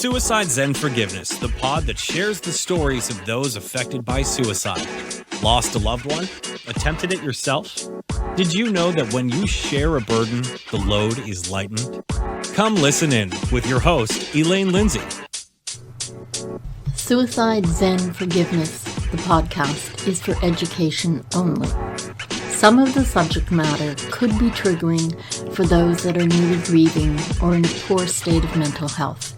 Suicide Zen Forgiveness, the pod that shares the stories of those affected by suicide. Lost a loved one? Attempted it yourself? Did you know that when you share a burden, the load is lightened? Come listen in with your host, Elaine Lindsay. Suicide Zen Forgiveness, the podcast, is for education only. Some of the subject matter could be triggering for those that are newly grieving or in a poor state of mental health.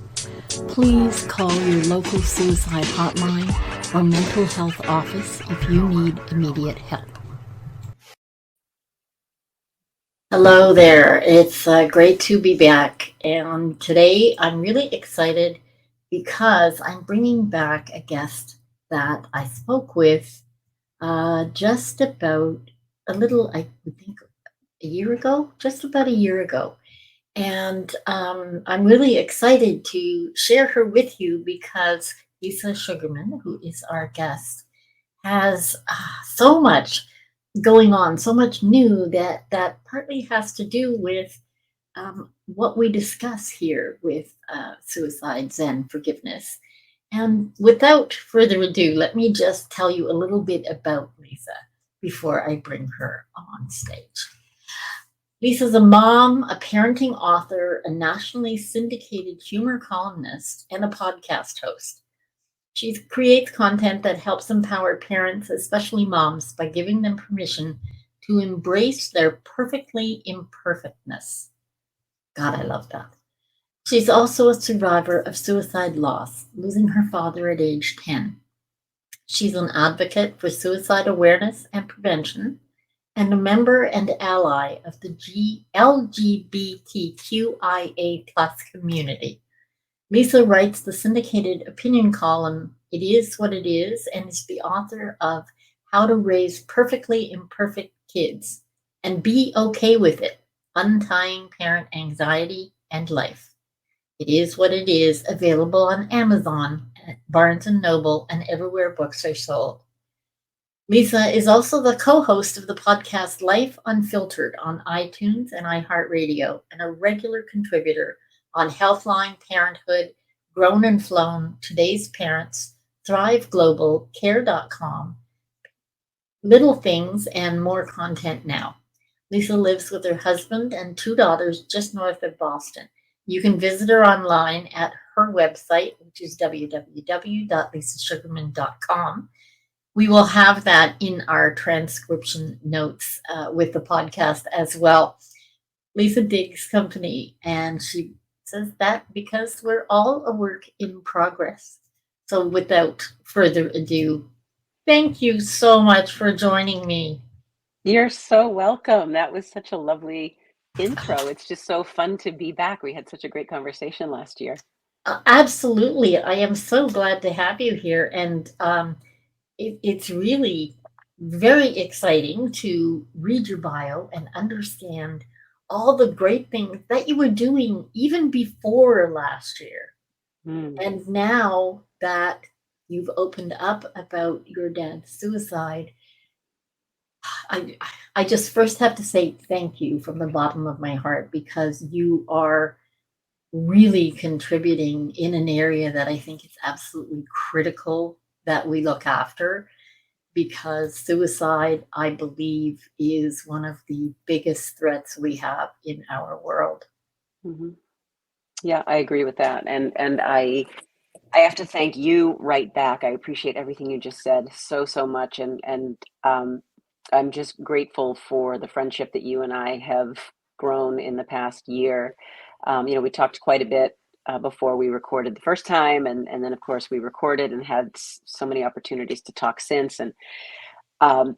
Please call your local suicide hotline or mental health office if you need immediate help. Hello there, it's great to be back, and today I'm really excited because I'm bringing back a guest that I spoke with just about I would think a year ago, just about a year ago. And I'm really excited to share her with you because Lisa Sugarman, who is our guest, has so much going on, so much new that partly has to do with what we discuss here with Suicide Zen Forgiveness. And without further ado, let me just tell you a little bit about Lisa before I bring her on stage. Lisa's a mom, a parenting author, a nationally syndicated humor columnist, and a podcast host. She creates content that helps empower parents, especially moms, by giving them permission to embrace their perfectly imperfectness. God, I love that. She's also a survivor of suicide loss, losing her father at age 10. She's an advocate for suicide awareness and prevention, and a member and ally of the LGBTQIA+ community. Lisa writes the syndicated opinion column, It Is What It Is, and is the author of How to Raise Perfectly Imperfect Kids and Be Okay With It, Untying Parent Anxiety and Life. It Is What It Is, available on Amazon, Barnes & Noble, and everywhere books are sold. Lisa is also the co-host of the podcast Life Unfiltered on iTunes and iHeartRadio, and a regular contributor on Healthline, Parenthood, Grown and Flown, Today's Parents, Thrive Global, Care.com, Little Things, and more content now. Lisa lives with her husband and 2 daughters just north of Boston. You can visit her online at her website, which is www.lisasugarman.com. We will have that in our transcription notes with the podcast as well. Lisa digs company, and she says that because we're all a work in progress. So without further ado, thank you so much for joining me. You're so welcome. That was such a lovely intro. It's just so fun to be back. We had such a great conversation last year. Absolutely. I am so glad to have you here. And it's really very exciting to read your bio and understand all the great things that you were doing even before last year. And now that you've opened up about your dad's suicide, I just first have to say thank you from the bottom of my heart, because you are really contributing in an area that I think is absolutely critical that we look after, because suicide, I believe, is one of the biggest threats we have in our world. Mm-hmm. Yeah, I agree with that. And I have to thank you right back. I appreciate everything you just said so much. And I'm just grateful for the friendship that you and I have grown in the past year. We talked quite a bit before we recorded the first time, and then of course we recorded and had so many opportunities to talk since. And I'm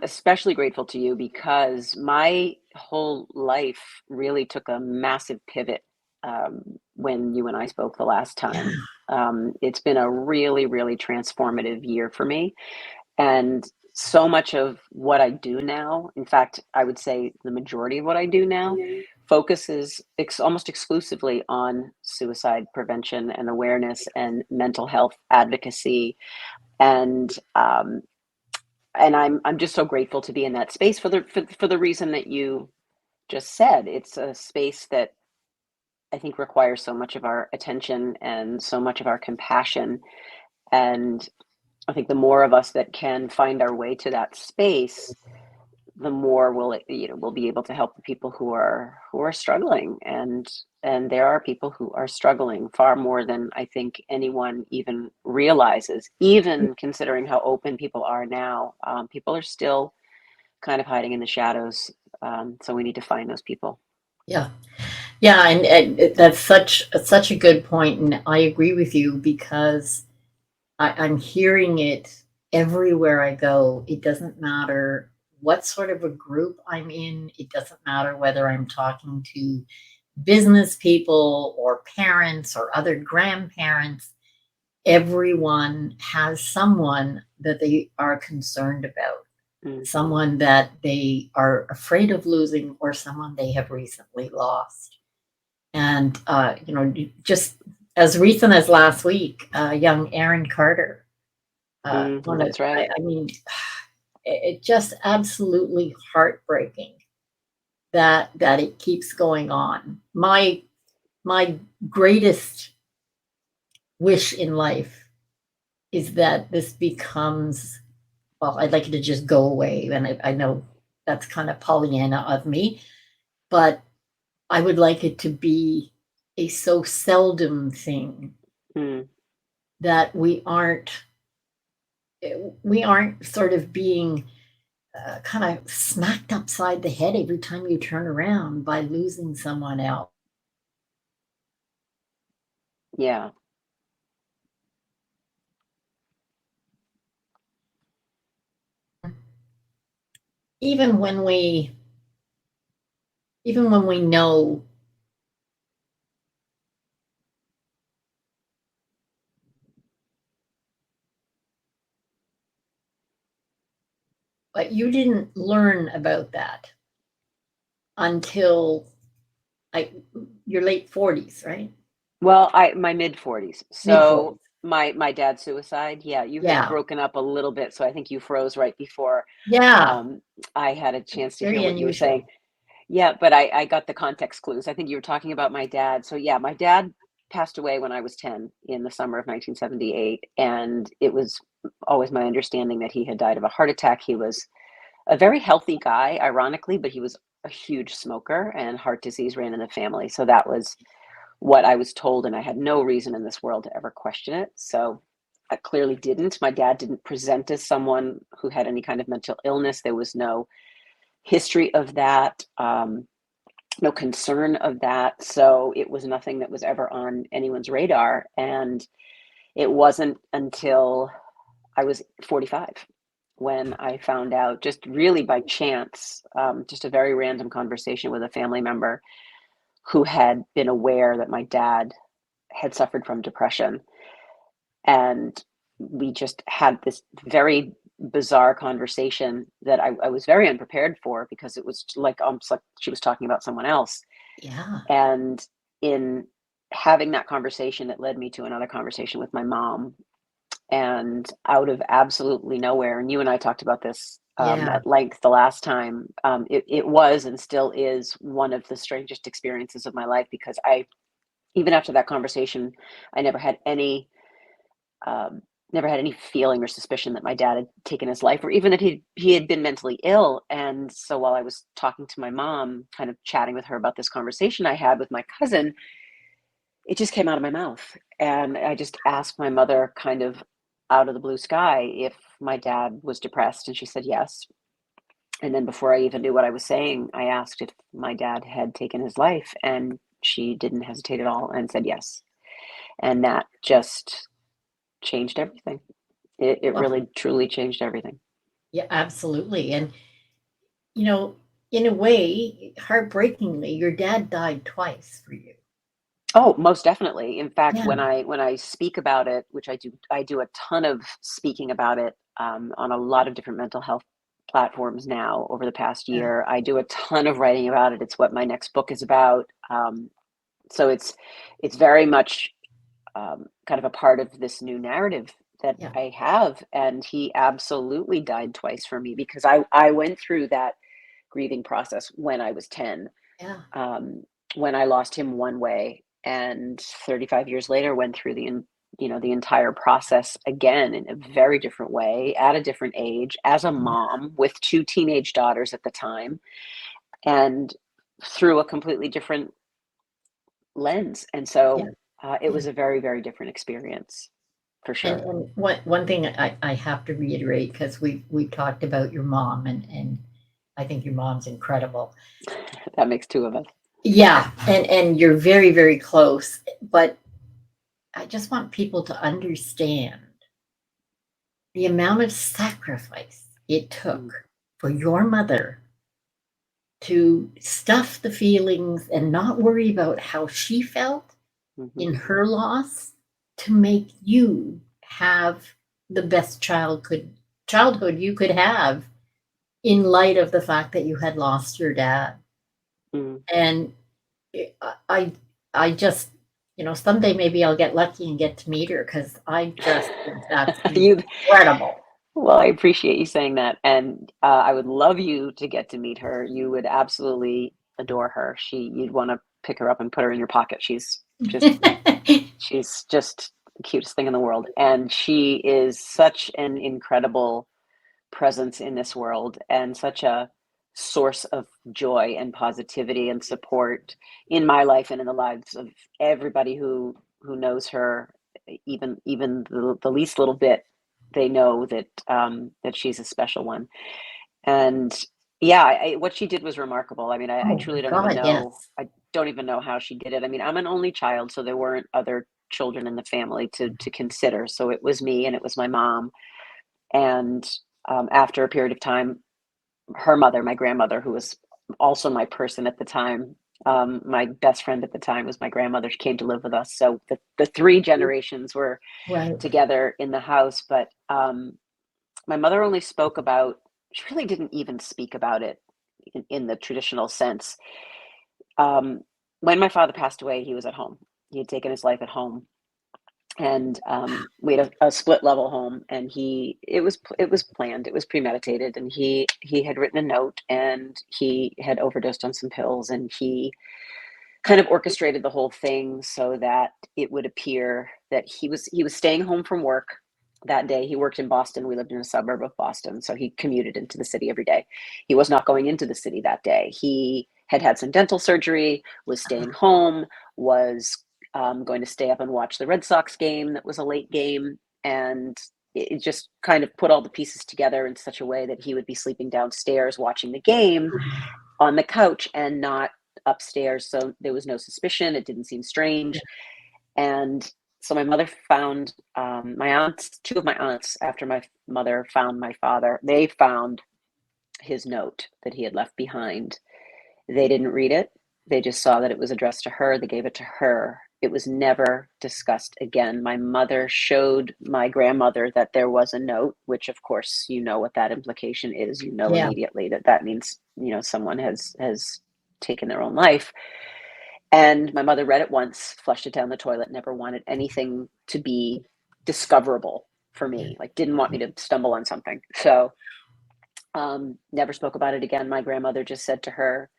especially grateful to you because my whole life really took a massive pivot when you and I spoke the last time. It's been a really, really transformative year for me. And so much of what I do now, in fact, I would say the majority of what I do now, focuses almost exclusively on suicide prevention and awareness and mental health advocacy. And I'm just so grateful to be in that space for the reason that you just said. It's a space that I think requires so much of our attention and so much of our compassion. And I think the more of us that can find our way to that space, the more we'll be able to help the people who are struggling. And there are people who are struggling far more than I think anyone even realizes, even considering how open people are now. People are still kind of hiding in the shadows. So we need to find those people. Yeah. Yeah, and that's such a good point, and I agree with you because I'm hearing it everywhere I go. It doesn't matter what sort of a group I'm in. It doesn't matter whether I'm talking to business people or parents or other grandparents. Everyone has someone that they are concerned about, someone that they are afraid of losing, or someone they have recently lost. And, just as recent as last week, young Aaron Carter. That's right. I mean, it just absolutely heartbreaking that it keeps going on. My greatest wish in life is that this becomes, well, I'd like it to just go away. And I know that's kind of Pollyanna of me, but I would like it to be a so seldom thing that we aren't sort of being kind of smacked upside the head every time you turn around by losing someone else. Yeah. Even when we know but you didn't learn about that until like your late 40s, right? Well, my mid 40s. Mid So 40s. my dad's suicide. Yeah, you had Yeah. broken up a little bit, so I think you froze right before Yeah. I had a chance to hear Very what you were unusual. saying. Yeah, but I got the context clues. I think you were talking about my dad. So yeah, my dad passed away when I was 10 in the summer of 1978, and it was always my understanding that he had died of a heart attack. He was a very healthy guy, ironically, but he was a huge smoker and heart disease ran in the family. So that was what I was told, and I had no reason in this world to ever question it. So I clearly didn't. My dad didn't present as someone who had any kind of mental illness. There was no history of that, no concern of that. So it was nothing that was ever on anyone's radar. And it wasn't until I was 45 when I found out, just really by chance, just a very random conversation with a family member who had been aware that my dad had suffered from depression. And we just had this very bizarre conversation that I was very unprepared for, because it was like almost like she was talking about someone else. Yeah. And in having that conversation, it led me to another conversation with my mom. And out of absolutely nowhere, and you and I talked about this Yeah. at length the last time, it was and still is one of the strangest experiences of my life, because even after that conversation, I um, never had any feeling or suspicion that my dad had taken his life, or even that he had been mentally ill. And so while I was talking to my mom, kind of chatting with her about this conversation I had with my cousin, it just came out of my mouth. And I just asked my mother, kind of out of the blue sky, if my dad was depressed. And she said yes. And then before I even knew what I was saying, I asked if my dad had taken his life. And she didn't hesitate at all and said yes. And that just changed everything. It Well, really, truly changed everything. yeah, absolutely. And you know, in a way, heartbreakingly, your dad died twice for you. Oh, most definitely. In fact, Yeah. when I speak about it, which I do a ton of speaking about it on a lot of different mental health platforms now over the past Yeah. year. I do a ton of writing about it. It's what my next book is about. So it's very much kind of a part of this new narrative that Yeah. I have. And he absolutely died twice for me, because I went through that grieving process when I was 10. Yeah. Um, when I lost him one way, and 35 years later went through the entire process again in a very different way, at a different age, as a mom with two teenage daughters at the time, and through a completely different lens. And Yeah. so it Yeah. was a very, very different experience, for And, sure. and one thing I have to reiterate, because we talked about your mom, and I think your mom's incredible. That makes two of us. Yeah, and you're very, very close. But I just want people to understand the amount of sacrifice it Mm, took for your mother to stuff the feelings and not worry about how she felt mhm. in her loss, to make you have the best childhood you could have, in light of the fact that you had lost your dad. Mm. And I just, someday maybe I'll get lucky and get to meet her, because I just think that's You, incredible. well, I appreciate you saying that, and I would love you to get to meet her. You would absolutely adore her. You'd want to pick her up and put her in your pocket. She's just the cutest thing in the world, and she is such an incredible presence in this world, and such a source of joy and positivity and support in my life and in the lives of everybody who knows her. Even the least little bit, they know that she's a special one. And yeah, what she did was remarkable. I mean, I Oh truly my don't even God, know. yes. I don't even know how she did it. I mean, I'm an only child, so there weren't other children in the family to consider. So it was me and it was my mom. And after a period of time, her mother, my grandmother, who was also my person at the time, my best friend at the time was my grandmother. She came to live with us. So the three generations were Right. together in the house. But my mother only spoke about, she really didn't even speak about it in the traditional sense. Um, when my father passed away, he was at home. He had taken his life at home, and we had a split level home, and it was planned, it was premeditated, and he had written a note, and he had overdosed on some pills, and he kind of orchestrated the whole thing so that it would appear that he was staying home from work that day. He worked in Boston. We lived in a suburb of Boston, so he commuted into the city every day. He was not going into the city that day. He had had some dental surgery, was staying home, was going to stay up and watch the Red Sox game that was a late game, and it just kind of put all the pieces together in such a way that he would be sleeping downstairs watching the game on the couch and not upstairs. So there was no suspicion. It didn't seem strange. And so my mother found my aunts, two of my aunts, after my mother found my father, they found his note that he had left behind. They didn't read it. They just saw that it was addressed to her. They gave it to her. It was never discussed again. My mother showed my grandmother that there was a note, which of course, you know what that implication is. You know Yeah. immediately that that means, someone has taken their own life. And my mother read it once, flushed it down the toilet, never wanted anything to be discoverable for Yeah. me, like didn't want me to stumble on something. So never spoke about it again. My grandmother just said to her,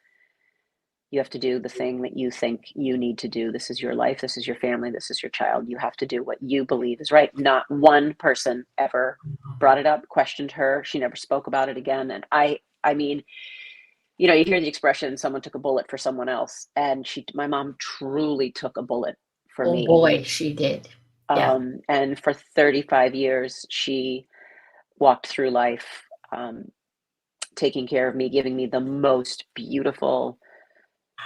you have to do the thing that you think you need to do. This is your life. This is your family. This is your child. You have to do what you believe is right. Not one person ever brought it up, questioned her. She never spoke about it again. And I mean, you hear the expression, someone took a bullet for someone else. And my mom truly took a bullet for Oh me. boy, she did. Yeah. And for 35 years, she walked through life, taking care of me, giving me the most beautiful,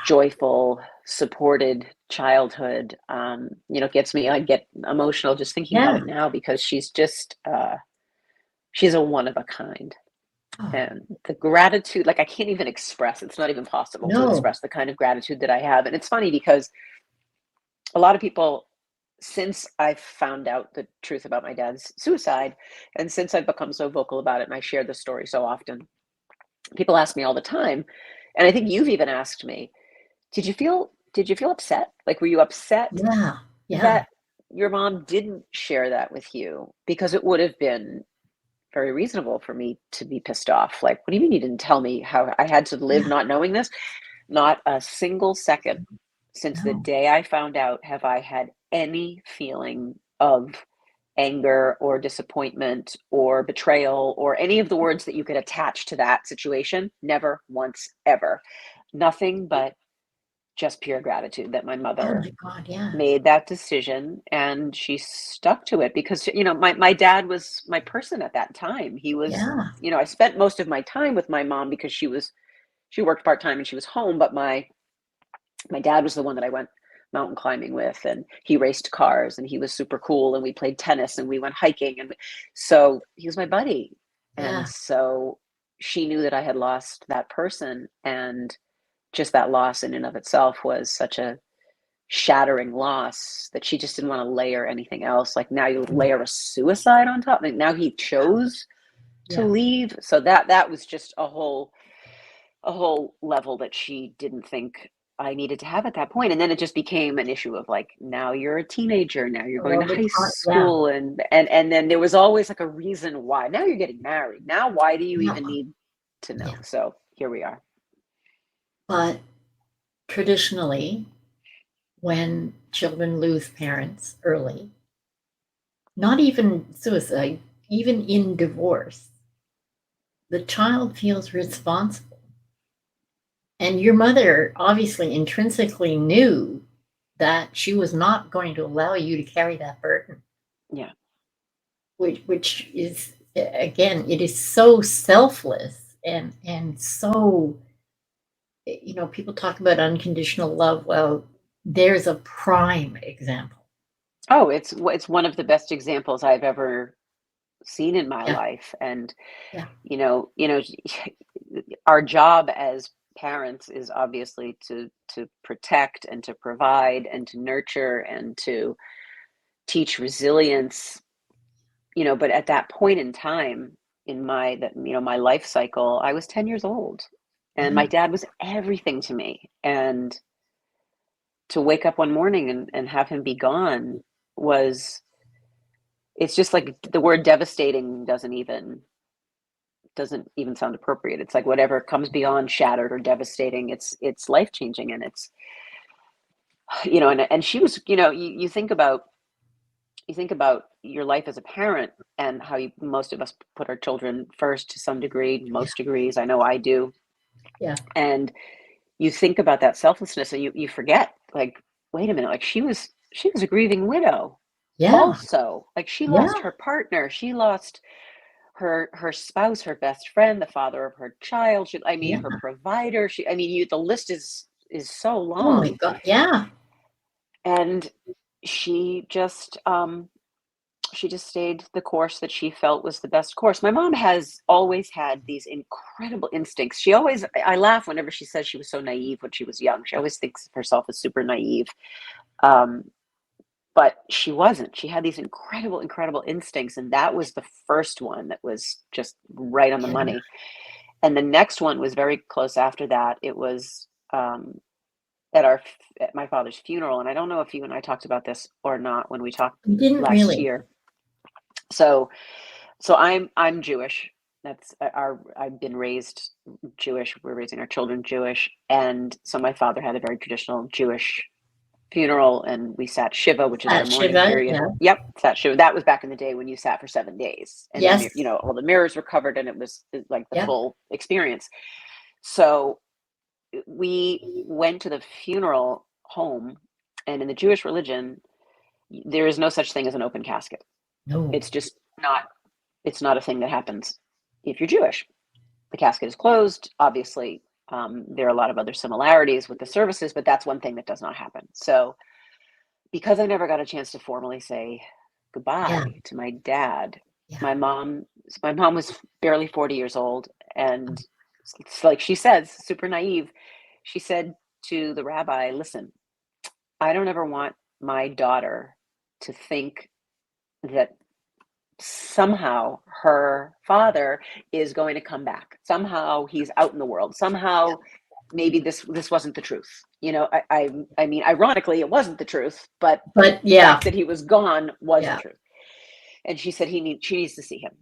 joyful, supported childhood. I get emotional just thinking about Yeah. it now, because she's a one of a kind. Oh, And the gratitude, like I can't even express, it's not even possible to no. express the kind of gratitude that I have. And it's funny because a lot of people, since I've found out the truth about my dad's suicide, and since I've become so vocal about it and I share the story so often, people ask me all the time, and I think you've even asked me, did you feel upset? Like, were you upset Yeah. Yeah. that your mom didn't share that with you? Because it would have been very reasonable for me to be pissed off. Like, what do you mean you didn't tell me how I had to live Yeah. not knowing this? Not a single second since the No. day I found out have I had any feeling of anger or disappointment or betrayal or any of the words that you could attach to that situation. Never once, ever. Nothing but just pure gratitude that my Oh mother my God. Yeah. made that decision and she stuck to it because, my dad was my person at that time. He was, Yeah. I spent most of my time with my mom because she worked part-time and she was home, but my dad was the one that I went mountain climbing with, and he raced cars and he was super cool, and we played tennis and we went hiking, and so he was my buddy. And Yeah. so she knew that I had lost that person, and just that loss in and of itself was such a shattering loss that she just didn't want to layer anything else. Like, now you layer a suicide on top. Like, now he chose to Yeah. leave. So that was just a whole level that she didn't think I needed to have at that point. And then it just became an issue of like, now you're a teenager, now you're going Well, to high yeah. school, and then there was always like a reason why. Now you're getting married. Now why do you Yeah. even need to know? Yeah. So here we are. But traditionally, when children lose parents early, not even suicide, even in divorce, the child feels responsible. And your mother obviously intrinsically knew that she was not going to allow you to carry that burden, Yeah. which is, again, it is so selfless and so, people talk about unconditional love. Well, there's a prime example. Oh, it's one of the best examples I've ever seen in my Yeah. life. And Yeah. our job as parents is obviously to protect and to provide and to nurture and to teach resilience, but at that point in time in my life cycle, I was 10 years old, and Yeah. my dad was everything to me. And to wake up one morning and have him be gone was, it's just like the word devastating doesn't even sound appropriate. It's like whatever comes beyond shattered or devastating, it's life changing. And it's, and she was, you think about your life as a parent and how most of us put our children first to some degree, Yeah. most degrees. I know I do. Yeah. And you think about that selflessness, and you forget, like, wait a minute, like she was a grieving widow Yeah. also. Like, she lost Yeah. her partner, she lost her spouse, her best friend, the father of her child. Yeah. Her provider. The list is so Oh my long. God. Yeah. And she just stayed the course that she felt was the best course. My mom has always had these incredible instincts. I laugh whenever she says she was so naive when she was young. She always thinks of herself as super naive. Um, but she wasn't. She had these incredible, incredible instincts. And that was the first one that was just right on the Yeah. money. And the next one was very close after that. It was at my father's funeral. And I don't know if you and I talked about this or not when we talked We didn't last really. year. So I'm Jewish. I've been raised Jewish. We're raising our children Jewish. And so my father had a very traditional Jewish funeral, and we sat Shiva, which is the At mourning Shiva. period. Yeah. Yep, sat Shiva. That was back in the day when you sat for 7 days, and Yes. all the mirrors were covered, and it was like the Yep. full experience. So we went to the funeral home, and in the Jewish religion, there is no such thing as an open casket. No. It's just not. It's not a thing that happens if you're Jewish. The casket is closed. Obviously, there are a lot of other similarities with the services, but that's one thing that does not happen. So, because I never got a chance to formally say Yeah. goodbye to my dad, Yeah. my mom was barely 40 years old, and it's like she says, super naive. She said to the rabbi, "Listen, I don't ever want my daughter to think that somehow her father is going to come back. Somehow he's out in the world. Somehow maybe this wasn't the truth." Ironically, it wasn't the truth, but the yeah. fact that he was gone was the Yeah. truth. And she said she needs to see him.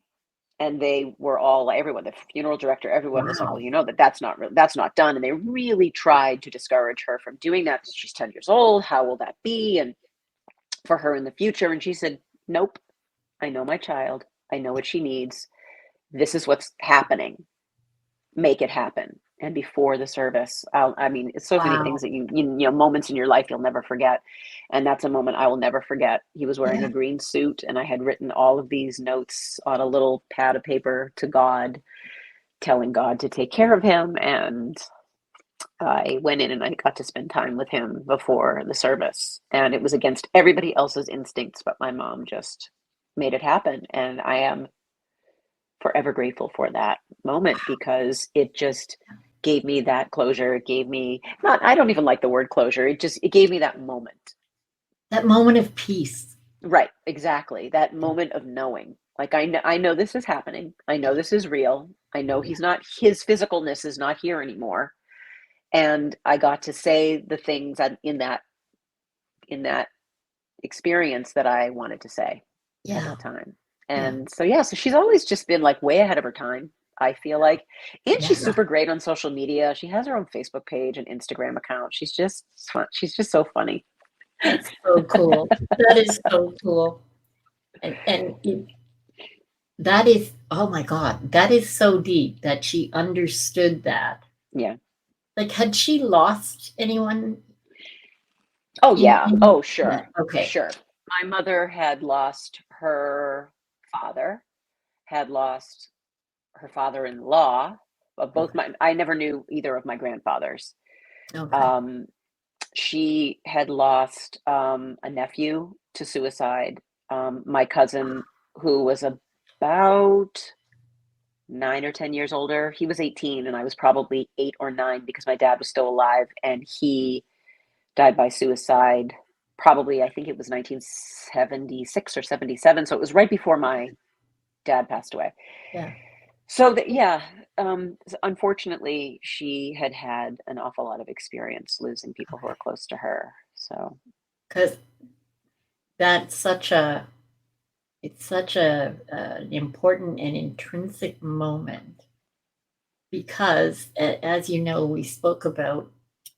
and they were all, everyone, the funeral director, everyone was like, Wow. well, you know, that's not done. And they really tried to discourage her from doing that. She's 10 years old. How will that be? And for her in the future. And she said, nope, I know my child. I know what she needs. This is what's happening. Make it happen. And before the service, I mean, it's so many things Wow. that you know, moments in your life you'll never forget. And that's a moment I will never forget. He was wearing Yeah. a green suit, and I had written all of these notes on a little pad of paper to God, telling God to take care of him. And I went in and I got to spend time with him before the service. And it was against everybody else's instincts, but my mom just made it happen. And I am forever grateful for that moment, because it just gave me that closure. It gave me, not, I don't even like the word closure. It gave me that moment. That moment of peace. Right, exactly. That moment of knowing, like, I know this is happening. I know this is real. I know Yeah. his physicalness is not here anymore. And I got to say the things in that experience that I wanted to say at Yeah. that time. Yeah. And so, yeah, so she's always just been like way ahead of her time, I feel like. And she's Yeah. super great on social media. She has her own Facebook page and Instagram account. She's just fun. She's just so funny. That's so cool. That is so cool. That is, oh my God, that is so deep that she understood that. Yeah. Like, had she lost anyone Oh, yeah. in Oh, yeah, sure. okay. Sure. My mother had lost her father, had lost her father-in-law. Both I never knew either of my grandfathers. Okay. Um, she had lost a nephew to suicide. My cousin, who was about 9 or 10 years older, he was 18, and I was probably 8 or 9, because my dad was still alive, and he died by suicide. Probably, I think it was 1976 or 77. So it was right before my dad passed away. Yeah. So that, yeah, unfortunately, she had an awful lot of experience losing people who are close to her. So, Because that's such a, it's such an important and intrinsic moment because, as you know, we spoke about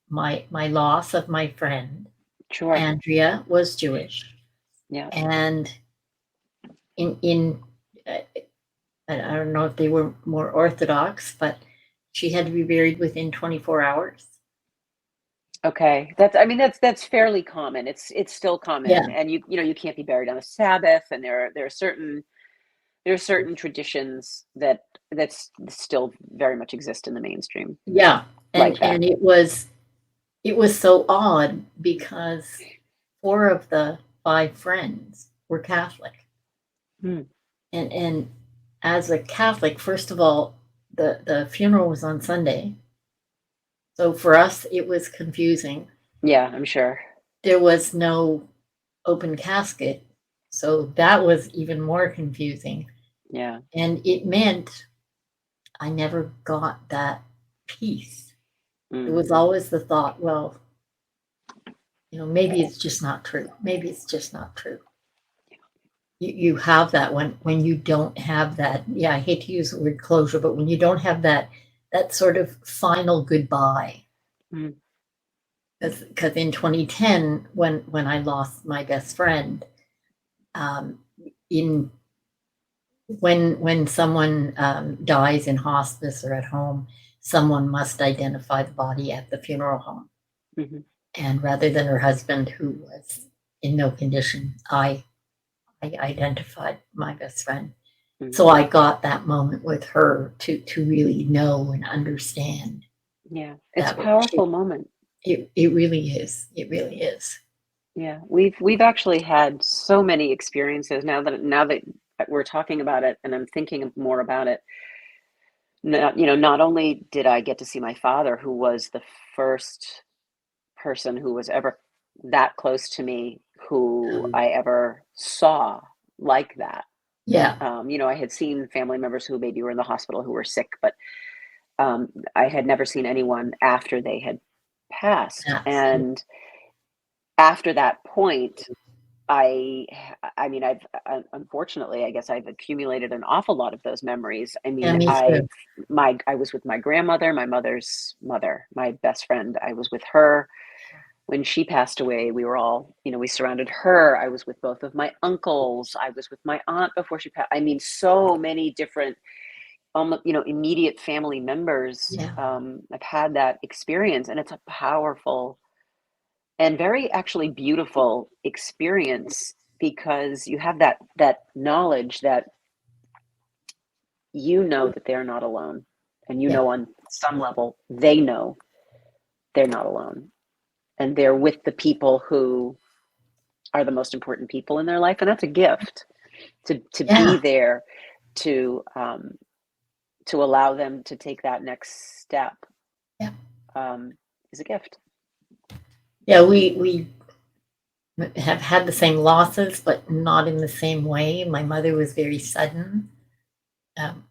my loss of my friend. sure. Andrea was Jewish, Yeah. and in uh, I don't know if they were more orthodox, but she had to be buried within 24 hours. Okay. That's fairly common. It's still Yeah, common. And you know, you can't be buried on a Sabbath, and there are certain traditions that's still very much exist in the mainstream yeah, like that. and it was so odd because 4 of the 5 friends were Catholic. Hmm. And as a Catholic, first of all, the funeral was on Sunday. So for us, it was confusing. Yeah, I'm sure. There was no open casket, so that was even more confusing. Yeah. And it meant I never got that peace. It Mm. was always the thought, well, maybe it's just not true. Maybe it's just not true. You have that when you don't have that. Yeah, I hate to use the word closure, but when you don't have that sort of final goodbye. Mm. Because in 2010, when I lost my best friend, um, in when someone dies in hospice or at home, someone must identify the body at the funeral home. Hmm. And rather than her husband, who was in no condition, I identified my best friend. Hmm. So I got that moment with her to really know and understand Yeah. It's a that powerful moment. it really is. It really is. Yeah. We've actually had so many experiences now that we're talking about it, and I'm thinking more about it. Not only did I get to see my father, who was the first person who was ever that close to me, who I ever saw like that. Yeah. I had seen family members who maybe were in the hospital who were sick, but I had never seen anyone after they had passed. That's And after that point, I mean, unfortunately, I guess I've accumulated an awful lot of those memories. I Yeah, mean, me too. I was with my grandmother, my mother's mother, my best friend. I was with her when she passed away. We were all, we surrounded her. I was with both of my uncles. I was with my aunt before she passed. I mean, so many different, immediate family members. Yeah. I've had that experience, and it's a powerful and very actually beautiful experience, because you have that knowledge that that they're not alone, and Yeah. on some level they know they're not alone, and they're with the people who are the most important people in their life, and that's a gift. To be Yeah. there, to allow them to take that next step, Yeah. is a gift. Yeah. We have had the same losses, but not in the same way. My mother was very sudden. Um,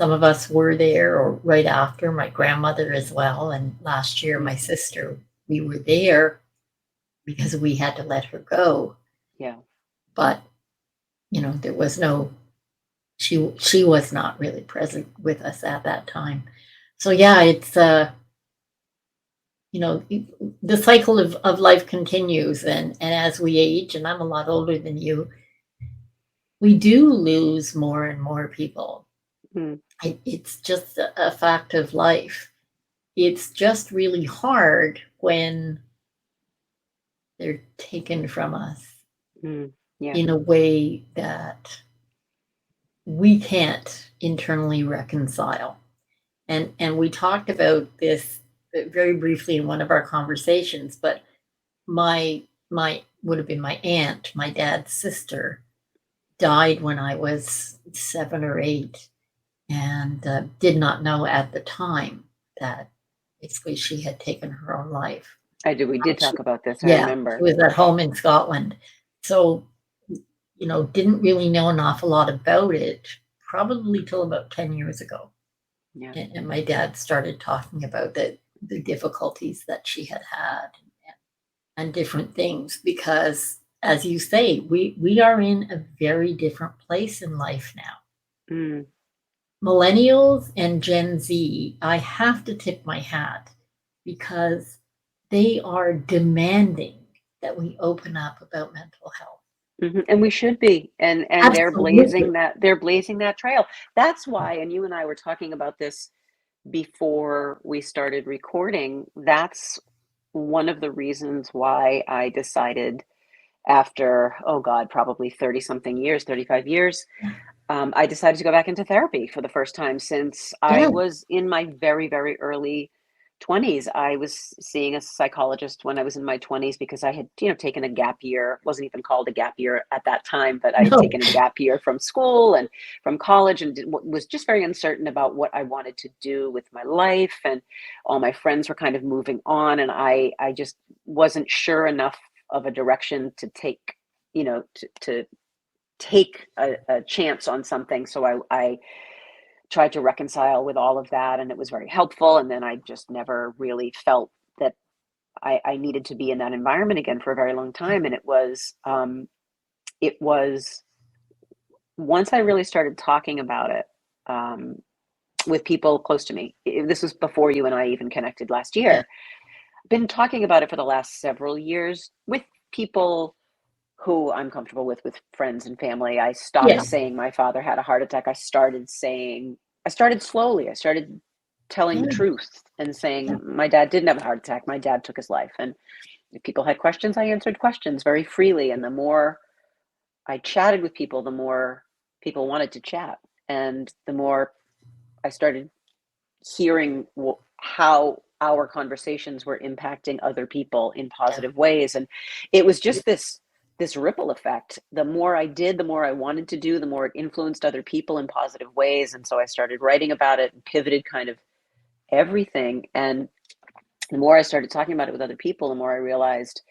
some of us were there or right after, my grandmother as well. And last year, my sister, we were there because we had to let her go. Yeah. But, there was no, she was not really present with us at that time. So yeah, it's, the cycle of life continues. And as we age, and I'm a lot older than you, we do lose more and more people. Mm. It's just a fact of life. It's just really hard when they're taken from us Yeah. in a way that we can't internally reconcile. And we talked about this very briefly in one of our conversations, but my would have been my aunt, my dad's sister, died when I was 7 or 8, and did not know at the time that basically she had taken her own life. We did talk about this, I Yeah, she remember. was at home in Scotland. So, didn't really know an awful lot about it, probably till about 10 years ago. Yeah. And my dad started talking about the difficulties that she had had, and different things, because as you say, we are in a very different place in life now. Mm. Millennials and Gen Z, I have to tip my hat, because they are demanding that we open up about mental health. Mm-hmm. And we should be, and they're Absolutely. blazing that trail. That's why, and you and I were talking about this before we started recording. That's one of the reasons why I decided, after, oh God, probably 30 something years, 35 years, I decided to go back into therapy for the first time since I Yeah. was in my very, very early 20s. I was seeing a psychologist when I was in my 20s, because I had, taken a gap year. It wasn't even called a gap year at that time, but I had No. taken a gap year from school and from college, and was just very uncertain about what I wanted to do with my life. And all my friends were kind of moving on, and I just wasn't sure enough of a direction to take, to take a chance on something. So I tried to reconcile with all of that, and it was very helpful. And then I just never really felt that I needed to be in that environment again for a very long time. And it was once I really started talking about it with people close to me. This was before you and I even connected last Yeah. year. I've been talking about it for the last several years with people who I'm comfortable with friends and family. I stopped Yeah. saying my father had a heart attack. I started slowly. I started telling Yeah. the truth and Yeah. saying my dad didn't have a heart attack. My dad took his life. And if people had questions, I answered questions very freely. And the more I chatted with people, the more people wanted to chat. And the more I started hearing how our conversations were impacting other people in Yeah. positive ways. And it was just this ripple effect. The more I did, the more I wanted to do, the more it influenced other people in positive ways. And so I started writing about it and pivoted kind of everything. And the more I started talking about it with other people, the more I realized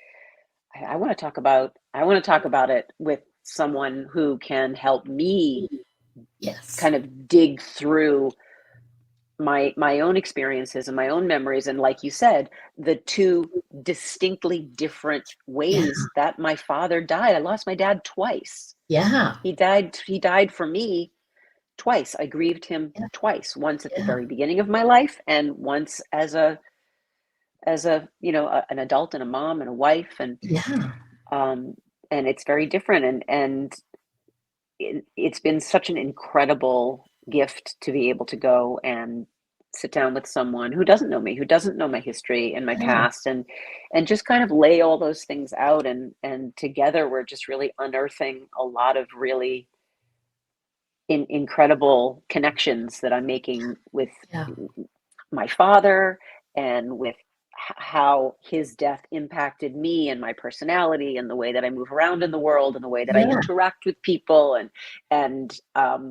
I want to talk about it with someone who can help me Yes. kind of dig through my own experiences and my own memories, and like you said, the two distinctly different Yeah. ways that my father died. I lost my dad twice. Yeah. He died for me twice. I grieved him Yeah. twice, once at the Yeah. very beginning of my life and once as a an adult and a mom and a wife, Yeah. um and it's very different, and it's been such an incredible gift to be able to go and sit down with someone who doesn't know me, who doesn't know my history and my Yeah. past, and just kind of lay all those things out, and together we're just really unearthing a lot of really incredible connections that I'm making with Yeah. my father, and with how his death impacted me and my personality and the way that I move around in the world and the way that I Yeah. interact with people, and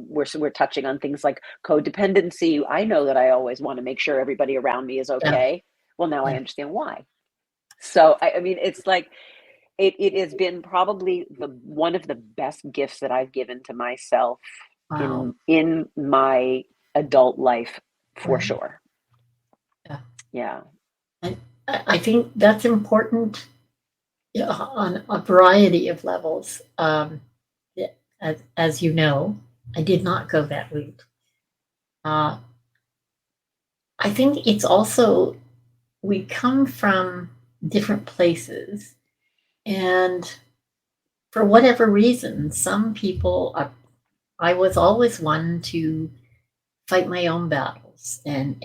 we're touching on things like codependency. I know that I always want to make sure everybody around me is Yeah. okay. Well, now I Yeah. understand why. So I mean, it's like it has been probably the one of the best gifts that I've given to myself Wow. in my adult life, for Right. sure. Yeah. Yeah. I think that's important, yeah, on a variety of levels. Yeah, as you know, I did not go that route. Uh, I think it's also, we come from different places, and for whatever reason, some people are, I was always one to fight my own battles, and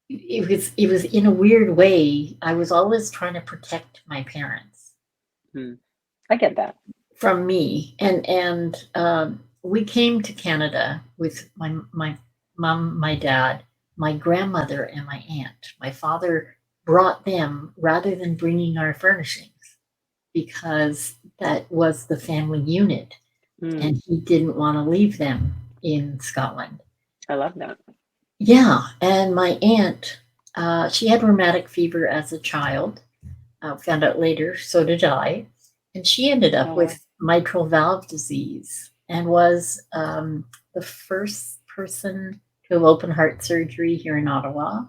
it was in a weird way, I was always trying to protect my parents Mm. I get that. from me, and we came to Canada with my mom, my dad, my grandmother, and my aunt. My father brought them rather than bringing our furnishings because that was the family unit, Mm. and he didn't want to leave them in Scotland. I love that. Yeah, and my aunt, she had rheumatic fever as a child. Found out later, so did I. And she ended Oh, up wow. with mitral valve disease and was the first person to have open heart surgery here in Ottawa.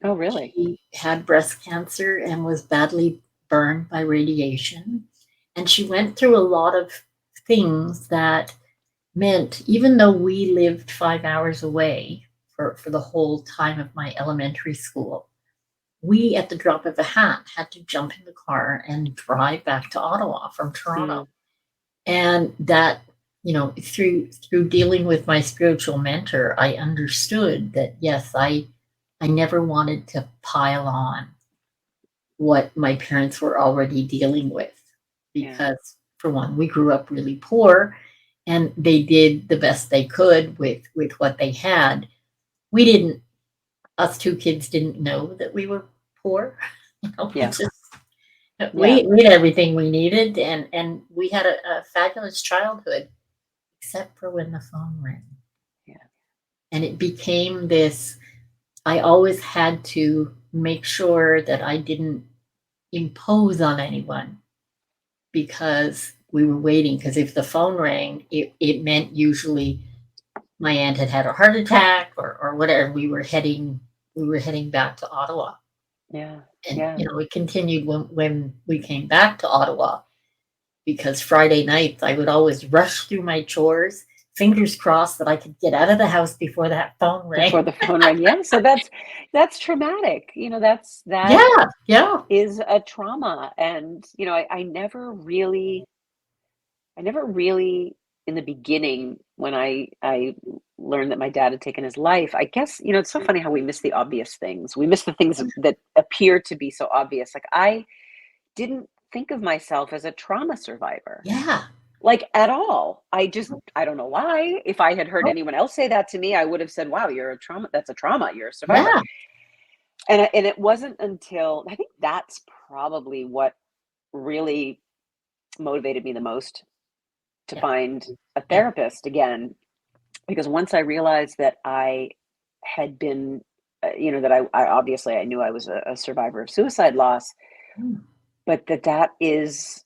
Oh, really? She had breast cancer and was badly burned by radiation. And she went through a lot of things that meant, even though we lived 5 hours away for the whole time of my elementary school, we, at the drop of a hat, had to jump in the car and drive back to Ottawa from Toronto. Mm. And that, through dealing with my spiritual mentor, I understood that yes, I never wanted to pile on what my parents were already dealing with, Yeah. because for one, we grew up really poor and they did the best they could with what they had. We didn't, us two kids didn't know that we were poor. We Yeah. just, Yeah. we had everything we needed, and we had a fabulous childhood, except for when the phone rang. Yeah. And it became this, I always had to make sure that I didn't impose on anyone because we were waiting. Because if the phone rang, it meant usually my aunt had had a heart attack or whatever. We were heading back to Ottawa. Yeah. And Yeah. it continued when we came back to Ottawa, because Friday nights I would always rush through my chores, fingers crossed that I could get out of the house before that phone Before rang. the phone rang. Yeah. So that's traumatic. That Yeah, yeah, is a trauma. And I never really in the beginning, when I learned that my dad had taken his life, I guess, it's so funny how we miss the obvious things. We miss the things that appear to be so obvious. Like, I didn't think of myself as a trauma survivor, yeah. like, at all. I don't know why. If I had heard Oh, anyone else say that to me, I would have said, wow, you're a trauma. That's a trauma. You're a survivor. yeah, And it wasn't until, I think that's probably what really motivated me the most to yeah, find a yeah. therapist again, because once I realized that I had been, that I obviously I knew I was a survivor of suicide loss, Mm, but that is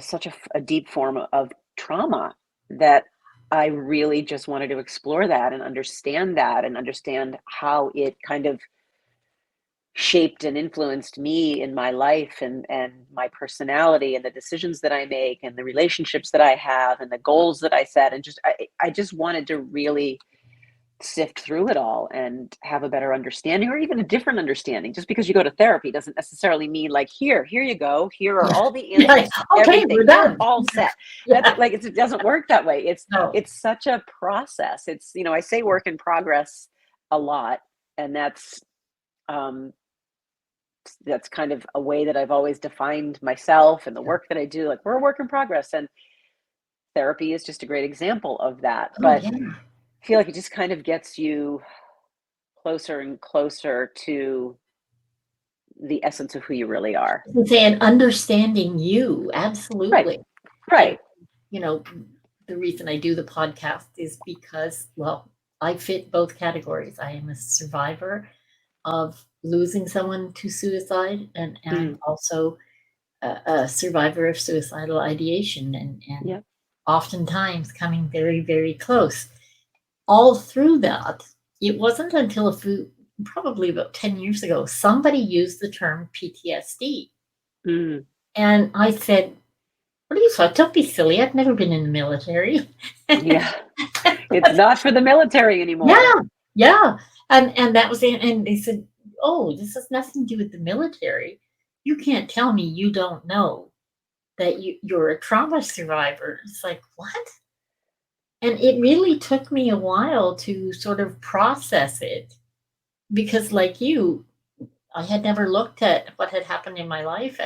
such a deep form of trauma that I really just wanted to explore that and understand how it kind of shaped and influenced me in my life and my personality and the decisions that I make and the relationships that I have and the goals that I set. And I just wanted to really sift through it all and have a better understanding, or even a different understanding. Just because you go to therapy doesn't necessarily mean like, here you go, here are Yeah. all the Yeah. answers to Okay, everything, we're you're done. all set. Yeah. That's like, it doesn't work that way. No. It's such a process. It's, I say work in progress a lot, and um that's kind of a way that I've always defined myself and the work that I do. Like, we're a work in progress, and therapy is just a great example of that. Oh, But yeah. I feel like it just kind of gets you closer and closer to the essence of who you really are. And understanding you, Right. absolutely. And, Right. you know, the reason I do the podcast is because, well, I fit both categories. I am a survivor of losing someone to suicide, and Mm. also a survivor of suicidal ideation, and Yeah. oftentimes coming very, very close. All through that, it wasn't until probably about 10 years ago, somebody used the term PTSD. Mm. And I said, what are you talking? Don't be silly. I've never been in the military. Yeah. It's not for the military anymore. Yeah, yeah. And that was it. And they said, oh, this has nothing to do with the military. You can't tell me you don't know that you're a trauma survivor. It's like, what? And it really took me a while to sort of process it because, like you, I had never looked at what had happened in my life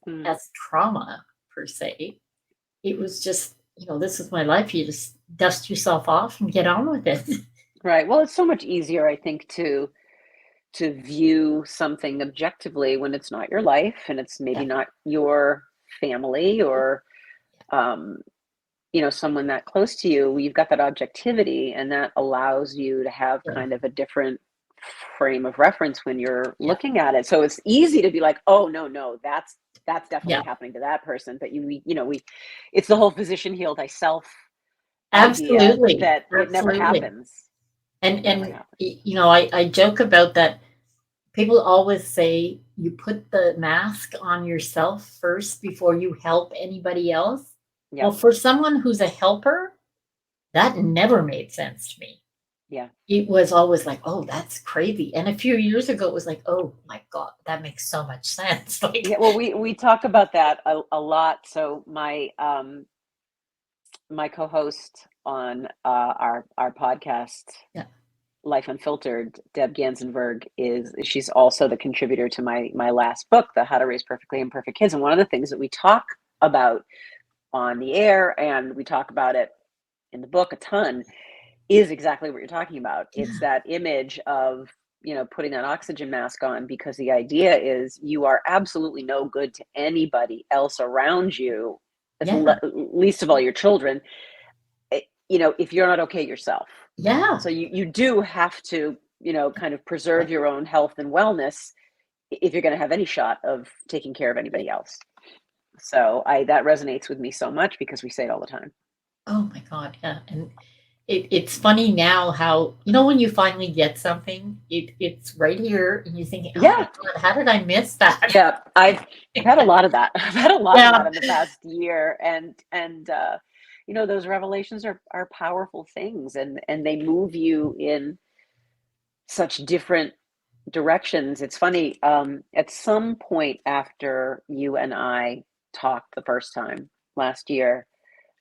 Mm. as trauma per se. It was just, this is my life. You just dust yourself off and get on with it. Right. Well, it's so much easier, I think, to view something objectively when it's not your life and it's maybe Yeah. not your family or um someone that close to you. You've got that objectivity, and that allows you to have Sure. kind of a different frame of reference when you're Yeah. looking at it. So it's easy to be like, oh, no, that's definitely Yeah. happening to that person. But we it's the whole physician heal thyself idea Absolutely. that it never Absolutely. happens. And Never happens. I joke about that. People always say you put the mask on yourself first before you help anybody else. Yeah. Well, for someone who's a helper, that never made sense to me. Yeah. It was always like, oh, that's crazy. And a few years ago, it was like, oh my God, that makes so much sense. Like, Yeah. Well, we talk about that a lot. So my co-host on our podcast, yeah, Life Unfiltered, Deb Gansenberg, she's also the contributor to my last book, the How to Raise Perfectly Imperfect Kids. And one of the things that we talk about on the air, and we talk about it in the book a ton, is exactly what you're talking about. It's yeah, that image of putting that oxygen mask on, because the idea is you are absolutely no good to anybody else around you, yeah, least of all your children, if you're not okay yourself. yeah. So you do have to, kind of preserve your own health and wellness if you're going to have any shot of taking care of anybody else. So that resonates with me so much because we say it all the time. Oh my God, yeah. And it's funny now how, when you finally get something, it's right here and you're thinking, oh my Yeah. God, how did I miss that? Yeah. I've had a lot of that. I've had a lot of Yeah, that in the past year. And those revelations are powerful things, and they move you in such different directions. It's funny. At some point after you and I talked the first time last year,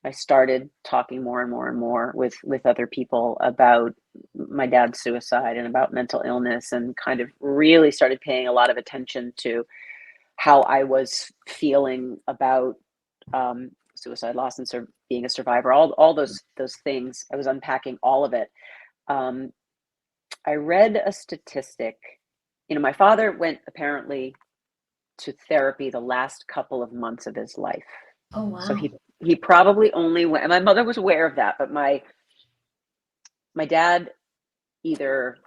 I started talking more and more and more with other people about my dad's suicide and about mental illness, and kind of really started paying a lot of attention to how I was feeling about suicide, loss, and being a survivor. All those things. I was unpacking all of it. Um, I read a statistic. My father went apparently to therapy the last couple of months of his life. oh So wow, he probably only went, and my mother was aware of that, but my dad either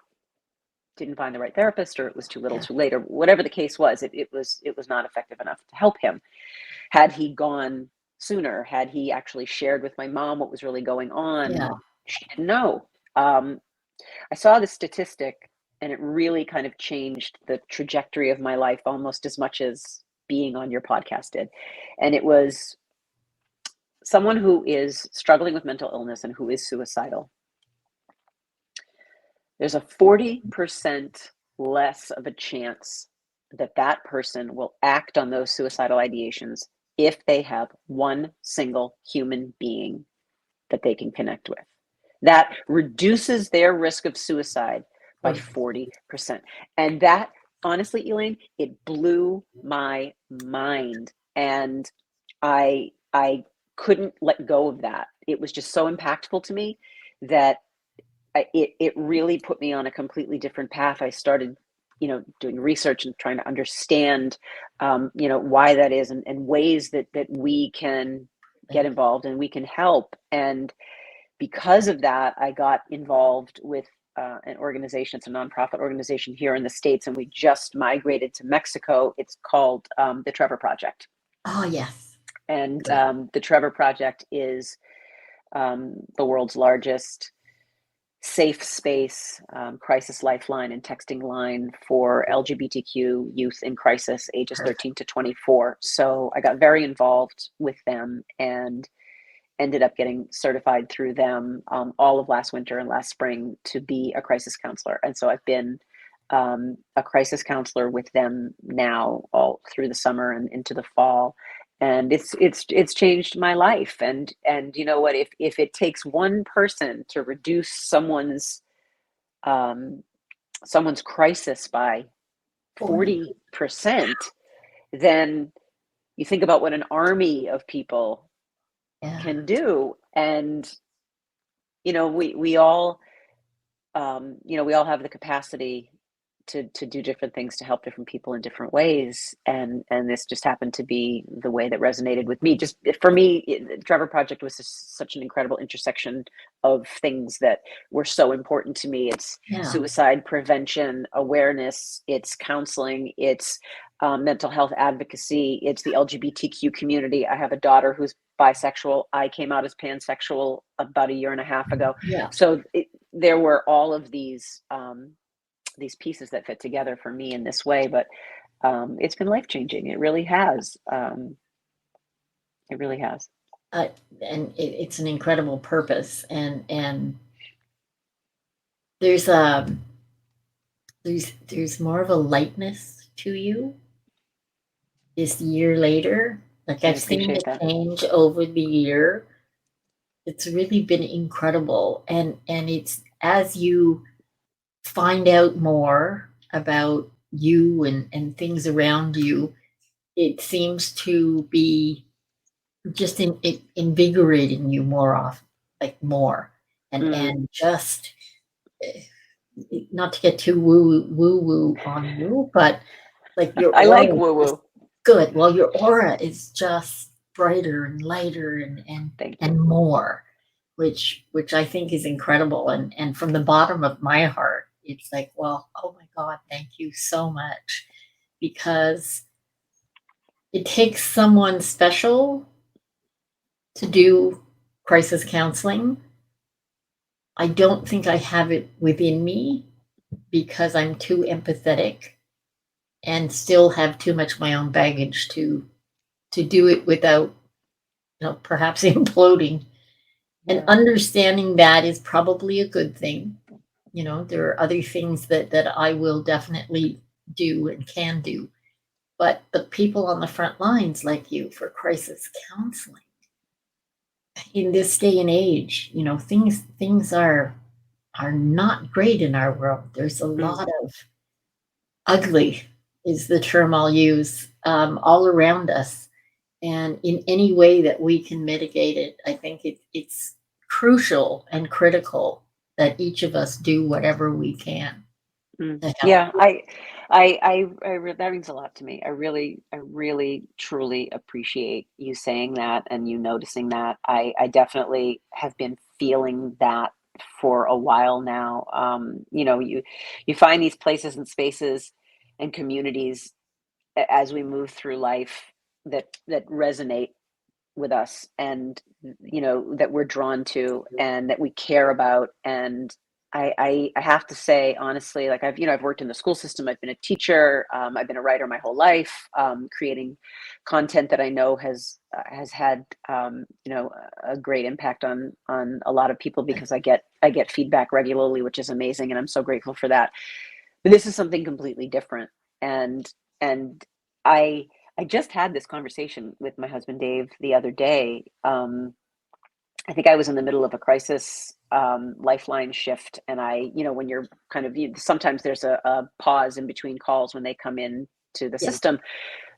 didn't find the right therapist, or it was too little yeah, too late, or whatever the case was. It was not effective enough to help him. Had he gone sooner, had he actually shared with my mom what was really going on. Yeah. She didn't know. I saw the statistic, and it really kind of changed the trajectory of my life almost as much as being on your podcast did. And it was someone who is struggling with mental illness and who is suicidal. There's a 40% less of a chance that that person will act on those suicidal ideations if they have one single human being that they can connect with. That reduces their risk of suicide by 40%. And that, honestly, Elaine, it blew my mind. And I couldn't let go of that. It was just so impactful to me that it really put me on a completely different path. I started, doing research and trying to understand, why that is, and ways that we can get involved and we can help. And because of that, I got involved with an organization. It's a nonprofit organization here in the States, and we just migrated to Mexico. It's called the Trevor Project. Oh, yes. And the Trevor Project is the world's largest safe space, crisis lifeline and texting line for LGBTQ youth in crisis, ages 13 to 24. So I got very involved with them and ended up getting certified through them all of last winter and last spring to be a crisis counselor. And so I've been a crisis counselor with them now all through the summer and into the fall. And it's changed my life. And you know what, if it takes one person to reduce someone's crisis by 40%, then you think about what an army of people can do. And we all we all have the capacity to do different things to help different people in different ways, and this just happened to be the way that resonated with me. Just for me, the Trevor Project was such an incredible intersection of things that were so important to me. It's suicide prevention awareness, it's counseling, it's mental health advocacy, it's the LGBTQ community. I have a daughter who's bisexual. I came out as pansexual about a year and a half ago. So there were all of these pieces that fit together for me in this way, but it's been life-changing. It really has. It really has. And it's an incredible purpose, and there's more of a lightness to you this year later. Like, I've seen it change over the year. It's really been incredible, and it's as you find out more about you and things around you, it seems to be just invigorating you more, and just not to get too woo on you, but like your I like woo woo. Good. Well, your aura is just brighter and lighter and more, which I think is incredible. And from the bottom of my heart, it's like, well, oh my God, thank you so much, because it takes someone special to do crisis counseling. I don't think I have it within me because I'm too empathetic and still have too much of my own baggage to do it without, perhaps imploding. And understanding that is probably a good thing. There are other things that I will definitely do and can do. But the people on the front lines like you for crisis counseling, in this day and age, things are not great in our world. There's a lot of ugly, is the term I'll use, all around us. And in any way that we can mitigate it, I think it's crucial and critical that each of us do whatever we can. Yeah, that means a lot to me. I really, truly appreciate you saying that and you noticing that. I definitely have been feeling that for a while now. You find these places and spaces and communities as we move through life that resonate with us, and that we're drawn to and that we care about. And I have to say honestly, like I've worked in the school system, I've been a teacher, I've been a writer my whole life, creating content that I know has had a great impact on a lot of people, because I get feedback regularly, which is amazing, and I'm so grateful for that. But this is something completely different, and I I just had this conversation with my husband Dave the other day. I think I was in the middle of a crisis, lifeline shift, and when you're kind of sometimes there's a pause in between calls when they come in to the Yeah. system.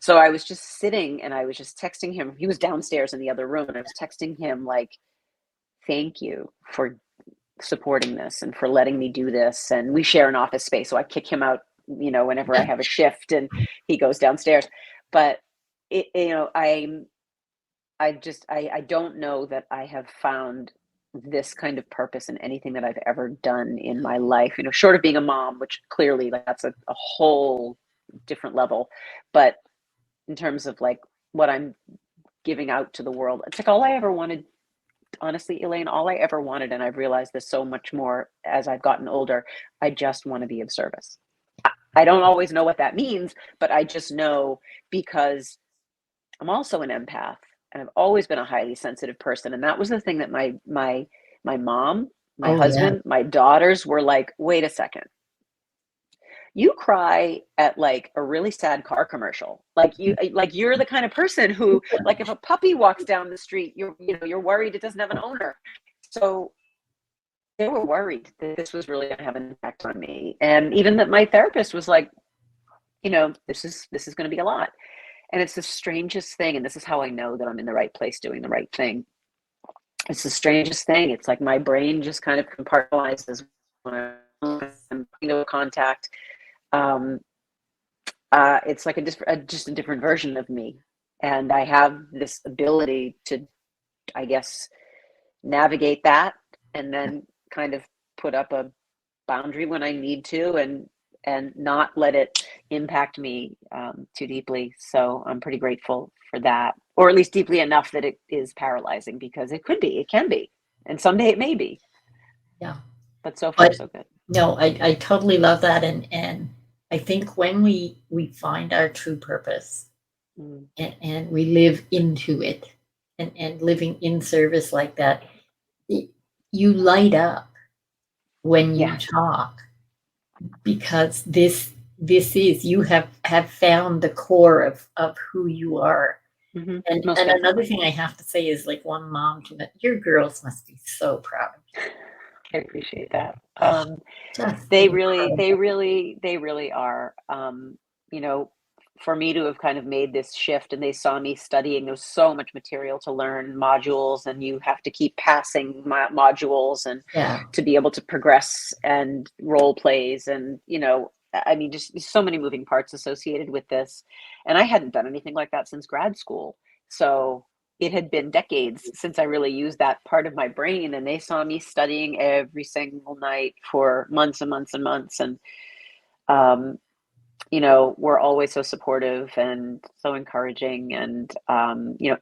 So I was just sitting and I was just texting him. He was downstairs in the other room, and I was texting him like, "Thank you for supporting this and for letting me do this." And we share an office space, so I kick him out, whenever I have a shift, and he goes downstairs. But I don't know that I have found this kind of purpose in anything that I've ever done in my life, short of being a mom, which clearly, like, that's a whole different level. But in terms of like what I'm giving out to the world, it's like all I ever wanted, honestly, Elaine, all I ever wanted, and I've realized this so much more as I've gotten older, I just want to be of service. I don't always know what that means, but I just know, because I'm also an empath, and I've always been a highly sensitive person. And that was the thing that my mom, my Oh, yeah. husband, my daughters were like, "Wait a second. You cry at like a really sad car commercial. You're the kind of person who, like, if a puppy walks down the street, you're worried it doesn't have an owner." So they were worried that this was really going to have an impact on me. And even that my therapist was like, this is going to be a lot. And it's the strangest thing. And this is how I know that I'm in the right place doing the right thing. It's the strangest thing. It's like my brain just kind of compartmentalizes when I'm a contact. It's like just a different version of me. And I have this ability to, I guess, navigate that, and then kind of put up a boundary when I need to, and not let it impact me too deeply. So I'm pretty grateful for that, or at least deeply enough that it is paralyzing, because it can be, and someday it may be. Yeah. But so far, But so good. no, I totally love that. And I think when we find our true purpose, Mm. and we live into it, and living in service like that, you light up when you Yeah. talk, because this is, you have found the core of who you are. Mm-hmm. And Most another definitely. thing I have to say is, like, one mom to that, your girls must be so proud of you. I appreciate that. Just They really, they incredible. really, they really are. You know, for me to have kind of made this shift, and they saw me studying, there was so much material to learn, modules, and you have to keep passing modules, and Yeah. to be able to progress, and role plays, and I mean, just so many moving parts associated with this. And I hadn't done anything like that since grad school. So it had been decades since I really used that part of my brain, and they saw me studying every single night for months and months and months. And um, we're always so supportive and so encouraging. And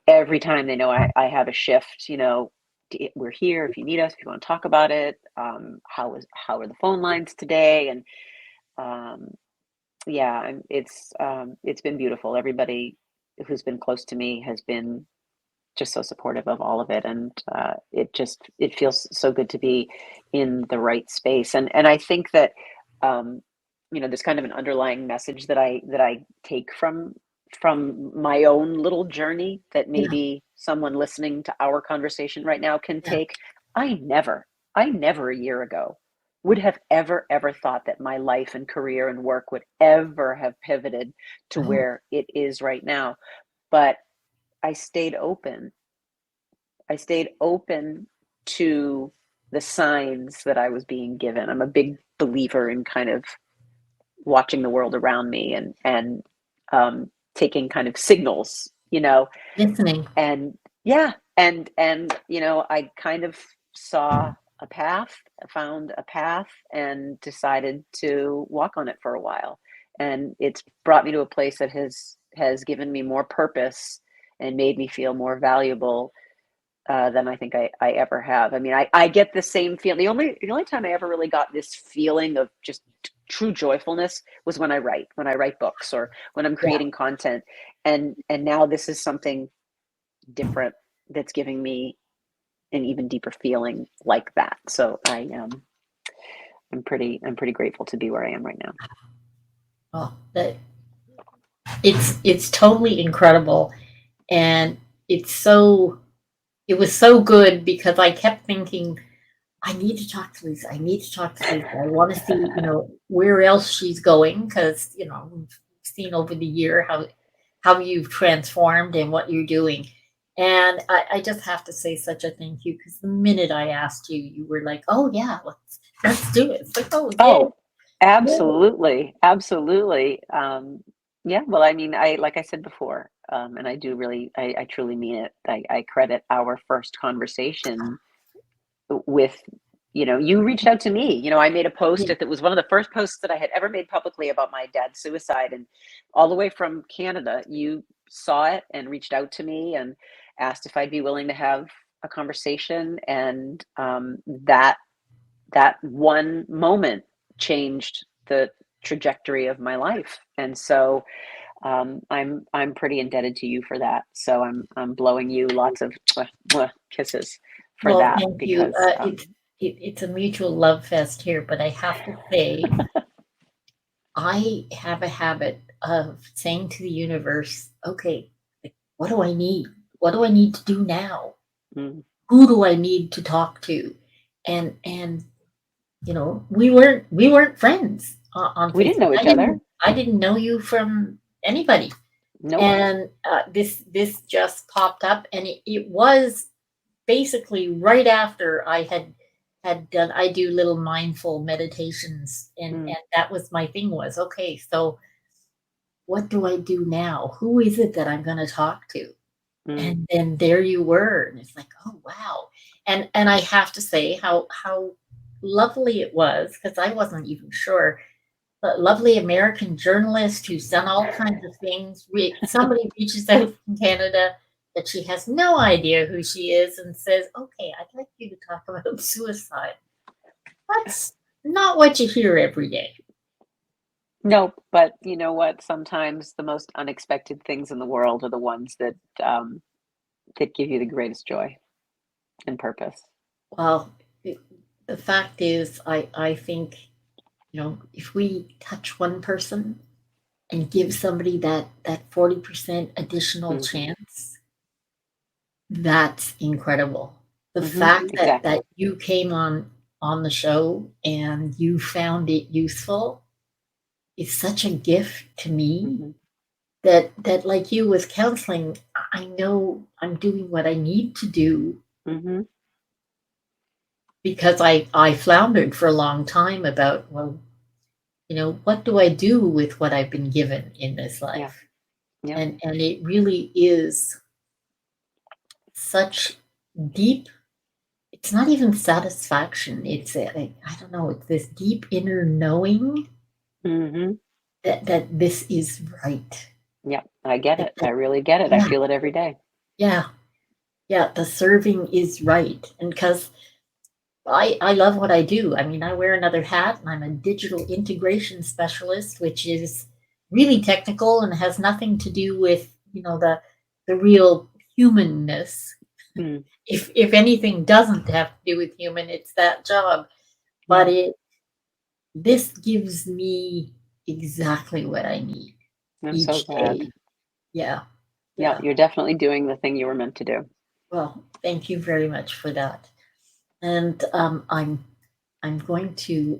every time they know I have a shift, we're here if you need us, if you want to talk about it. How are the phone lines today? And yeah, it's been beautiful. Everybody who's been close to me has been just so supportive of all of it. And it feels so good to be in the right space. And I think that there's kind of an underlying message that I take from my own little journey, that Yeah. maybe someone listening to our conversation right now can Yeah. take. I never a year ago would have ever thought that my life and career and work would ever have pivoted to Right. where it is right now. But I stayed open. I stayed open to the signs that I was being given. I'm a big believer in kind of watching the world around me, taking kind of signals, Listening. and yeah, and I kind of saw a path, found a path, and decided to walk on it for a while. And it's brought me to a place that has given me more purpose and made me feel more valuable than I think I ever have. I mean, I get the same feeling. The only time I ever really got this feeling of just true joyfulness was when I write books or when I'm Yeah. creating content. And now this is something different that's giving me an even deeper feeling like that. So I'm pretty grateful to be where I am right now. Oh, it's totally incredible, and it was so good because I kept thinking, I need to talk to Lisa. I need to talk to Lisa. I want to see, where else she's going because, we've seen over the year how you've transformed and what you're doing. And I just have to say such a thank you because the minute I asked you, you were like, "Oh yeah, let's do it." It's like, "Oh yeah, Oh, absolutely, absolutely. Yeah, well, I mean, like I said before, and I do really, I truly mean it. I credit our first conversation with, you reached out to me. I made a post yeah, that was one of the first posts that I had ever made publicly about my dad's suicide, and all the way from Canada, you saw it and reached out to me and asked if I'd be willing to have a conversation, and that one moment changed the trajectory of my life. And so I'm pretty indebted to you for that. So I'm blowing you lots of kisses for well, that thank you." because It's a mutual love fest here, but I have to say, I have a habit of saying to the universe, "Okay, like, what do I need? What do I need to do now? mm, Who do I need to talk to?" And we weren't friends on we didn't Facebook. know I each other. didn't I didn't know you from anybody, Nope. and this just popped up, and it was basically right after I had done. I do little mindful meditations, and Mm, that was my thing was, okay, so what do I do now? Who is it that I'm going to talk to? mm, And then there you were, and it's like, oh wow. And I have to say how lovely it was because I wasn't even sure. But lovely American journalist who's done all kinds of things. Somebody reaches out from Canada that she has no idea who she is and says, "Okay, I'd like you to talk about suicide." That's not what you hear every day. nope. But you know what? Sometimes the most unexpected things in the world are the ones that give you the greatest joy and purpose. Well, the fact is, I think, if we touch one person and give somebody that 40% additional Hmm. chance, that's incredible. The Hmm. fact that Exactly. you came on the show and you found it useful is such a gift to me Hmm. that like you with counseling, I know I'm doing what I need to do Hmm. because I floundered for a long time about, well, what do I do with what I've been given in this Yeah. life? Yep. And it really is such deep. It's not even satisfaction. It's I don't know. It's this deep inner knowing Hmm. that this is right. Yep. I get That, it. I really get it. I yeah, feel it every day. yeah, yeah. The serving is right, and because I love what I do. I mean, I wear another hat, and I'm a digital integration specialist, which is really technical and has nothing to do with the real humanness. Mm, If anything doesn't have to do with human, it's that job. But yeah. this gives me exactly what I need I'm so each glad. day. Yeah, Yeah, yeah. you're definitely doing the thing you were meant to do. Well, thank you very much for that. And I'm going to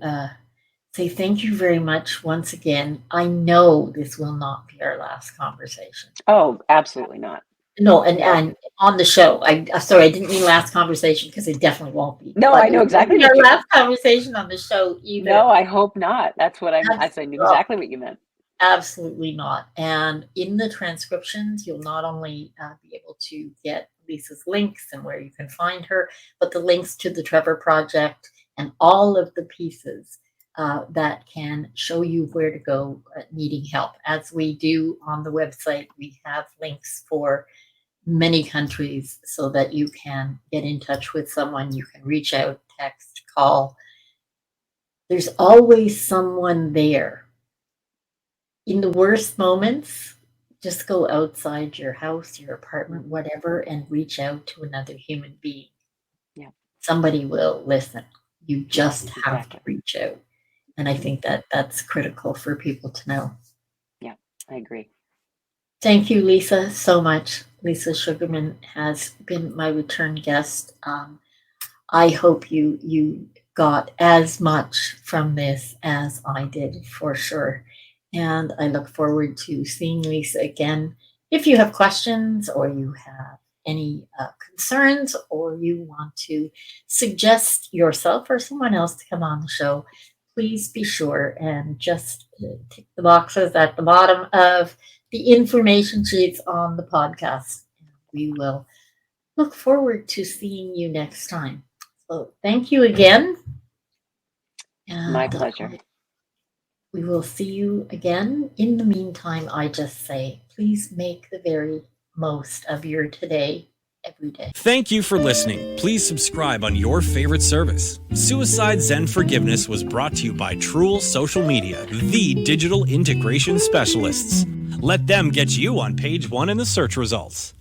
say thank you very much once again. I know this will not be our last conversation. Oh, absolutely not. No, and No. and on the show. I'm sorry, I didn't mean last conversation because it definitely won't be. No, But I it know won't exactly be our what you last conversation on the show either. No, I hope not. That's I knew oh, exactly what you meant. absolutely not. And in the transcriptions, you'll not only be able to get Lisa's links and where you can find her, but the links to the Trevor Project and all of the pieces that can show you where to go needing help. As we do on the website, we have links for many countries so that you can get in touch with someone. You can reach out, text, call. There's always someone there. In the worst moments, just go outside your house, your apartment, whatever, and reach out to another human being. Yeah. Somebody will listen. You just have Exactly. to reach out. And I think that that's critical for people to know. Yeah, I agree. Thank you, Lisa, so much. Lisa Sugarman has been my return guest. I hope you got as much from this as I did, for sure. And I look forward to seeing Lisa again. If you have questions or you have any concerns or you want to suggest yourself or someone else to come on the show, please be sure and just tick the boxes at the bottom of the information sheets on the podcast. We will look forward to seeing you next time. So thank you again. And My pleasure. we will see you again. In the meantime, I just say, please make the very most of your today every day. Thank you for listening. Please subscribe on your favorite service. Suicide Zen Forgiveness was brought to you by Truel Social Media, the digital integration specialists. Let them get you on page 1 in the search results.